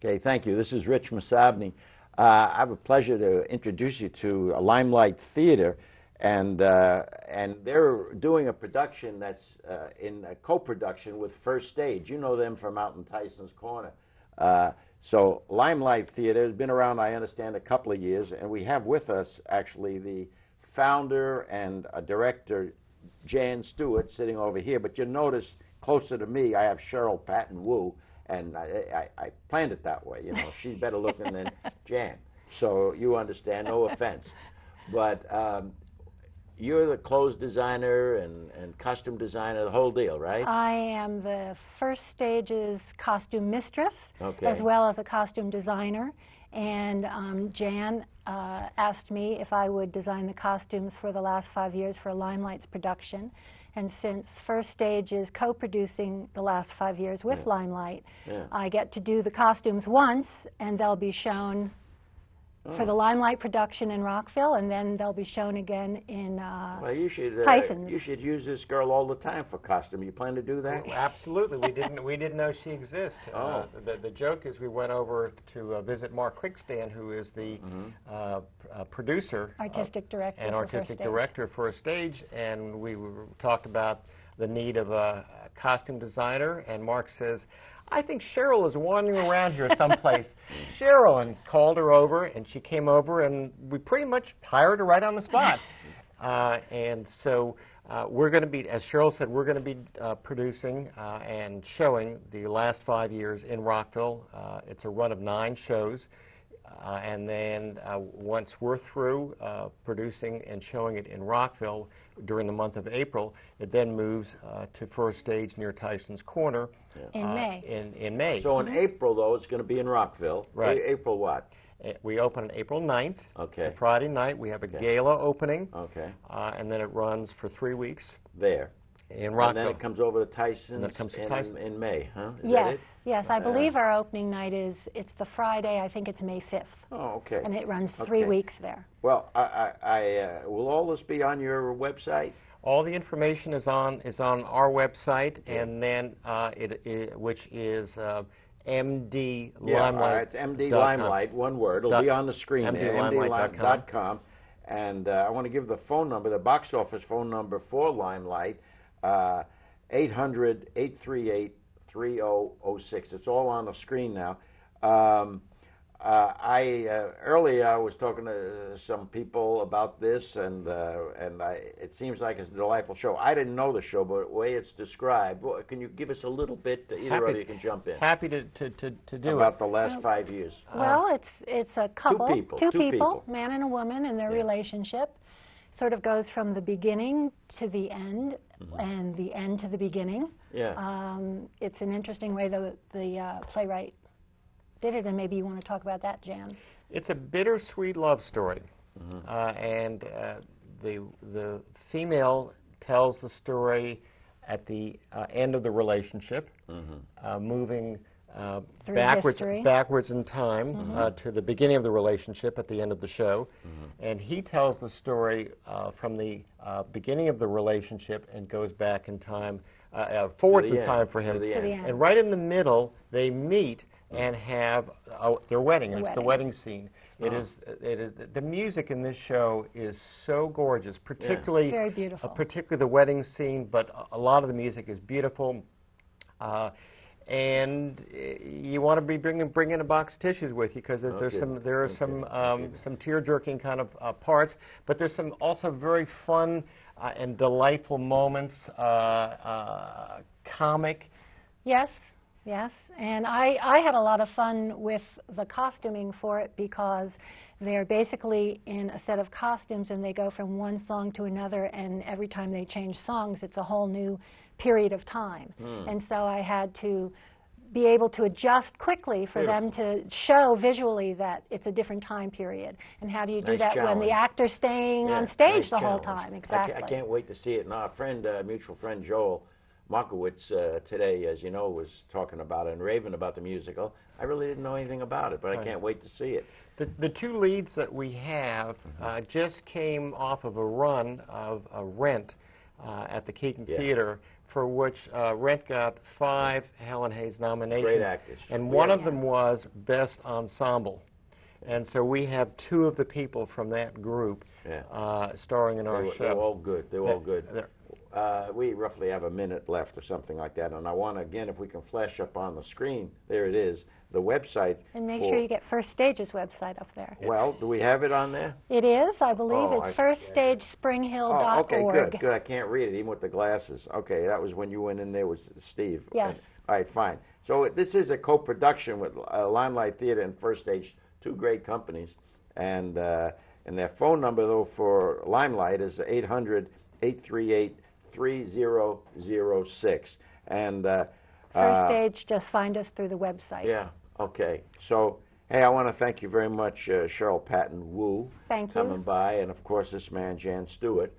Okay, thank you. This is Rich Masabny. I have a pleasure to introduce you to Limelight Theater, and they're doing a production that's in a co-production with First Stage. You know them from out in Tyson's Corner. So Limelight Theater has been around, I understand, a couple of years, and we have with us actually the founder and director, Jan Stewart, sitting over here. But you notice closer to me, I have Cheryl Patton Wu. And I planned it that way, you know. She's better looking than Jan. So you understand, no offense. But you're the clothes designer and costume designer, the whole deal, right? I am the First Stage's costume mistress, as well as a costume designer. And Jan asked me if I would design the costumes for the last 5 years for Limelight's production. And since First Stage is co-producing the last 5 years with Limelight, I get to do the costumes once, and they'll be shown for the Limelight production in Rockville, and then they'll be shown again in well, you should use this girl all the time for costume. You plan to do that? Well, absolutely. We didn't know she existed. The joke is we went over to visit Mark Quickstand, who is the producer, artistic director, and artistic director of First Stage, and we talked about the need of a costume designer, and Mark says, I think Cheryl is wandering around here someplace. Cheryl, and called her over, and she came over, and we pretty much hired her right on the spot. And so we're going to be, as Cheryl said, we're going to be producing and showing the last 5 years in Rockville. It's a run of 9 shows. And then once we're through producing and showing it in Rockville during the month of April, it then moves to First Stage near Tyson's Corner in May. In May. So in April, though, it's going to be in Rockville. Right. April what? We open on April 9th. Okay. It's a Friday night. We have a gala opening. Okay. And then it runs for 3 weeks. There. In Rockville. And then it comes over to Tyson's, and it comes to Tyson's in May, huh? Is yes, that it? Yes. I believe our opening night it's the Friday. I think it's May 5th. Oh, okay. And it runs 3 weeks there. Well, will all this be on your website? All the information is on our website, and then which is MD Limelight. It's MD Limelight, one word. It'll be on the screen there. MDLimelight.com. And I want to give the phone number, the box office phone number for Limelight, 800-838-3006. It's all on the screen now. Earlier I was talking to some people about this, and it seems like it's a delightful show. I didn't know the show, but the way it's described, can you give us a little bit? Either of you can jump in. Happy to do about the last 5 years. Well, it's a couple, two people, man and a woman, and their relationship sort of goes from the beginning to the end, and the end to the beginning. Yeah. It's an interesting way the playwright did it, and maybe you want to talk about that, Jan. It's a bittersweet love story, and the female tells the story at the end of the relationship, moving backwards in time to the beginning of the relationship at the end of the show, and he tells the story from the beginning of the relationship and goes back in time, forward in time for him, and right in the middle they meet and have their wedding. It's the wedding scene. It is the music in this show is so gorgeous, particularly very beautiful. Particularly the wedding scene, but a lot of the music is beautiful. And you want to be bringing a box of tissues with you, because there are some tear-jerking kind of parts, but there's also very fun and delightful moments, comic. Yes. Yes, and I had a lot of fun with the costuming for it, because they're basically in a set of costumes and they go from one song to another, and every time they change songs it's a whole new period of time. And so I had to be able to adjust quickly for them to show visually that it's a different time period. And how do you do that when the actor's staying on stage the whole time? Exactly. I can't wait to see it. Now, a mutual friend, Joel Markowitz, today, as you know, was talking about it and raving about the musical. I really didn't know anything about it, but I can't wait to see it. The two leads that we have just came off of a run of Rent at the Keaton Theater for which Rent got 5 Helen Hayes nominations. Great actors. And one of them was Best Ensemble. And so we have 2 of the people from that group starring in our show. They're all good. They're all good. We roughly have a minute left or something like that. And I want to, again, if we can flash up on the screen, there it is, the website. And make sure you get First Stage's website up there. Well, do we have it on there? It is, I believe. It's firststagespringhill.org. Oh, okay, good. I can't read it, even with the glasses. Okay, that was when you went in there with Steve. Yes. All right, fine. So this is a co-production with Limelight Theater and First Stage, 2 great companies. And their phone number, though, for Limelight is 800-838-3006. And First Stage, just find us through the website. Yeah, okay. So, hey, I want to thank you very much, Cheryl Patton Wu, coming by, and of course this man, Jan Stewart.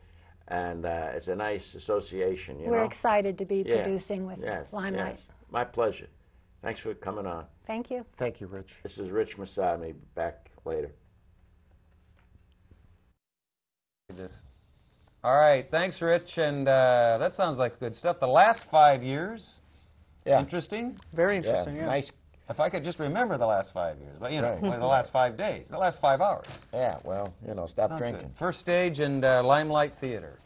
And it's a nice association, you know. We're excited to be producing with Limelight. Yes, my pleasure. Thanks for coming on. Thank you. Thank you, Rich. This is Rich Masami, back later. All right, thanks, Rich, and that sounds like good stuff. The last 5 years, interesting. Very interesting, yeah. Nice. If I could just remember the last 5 years, but you know, the last 5 days, the last 5 hours. Yeah, well, you know, stop drinking. Good. First Stage and Limelight Theater.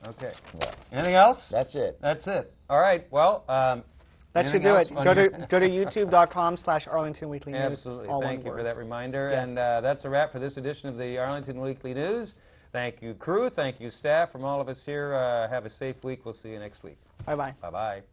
Okay. Yeah. Anything else? That's it. That's it. All right. Well, that should do it. Go to youtube.com/Arlington Weekly News. Absolutely. Thank you for that reminder. Yes. And that's a wrap for this edition of the Arlington Weekly News. Thank you, crew. Thank you, staff. From all of us here, have a safe week. We'll see you next week. Bye-bye. Bye-bye.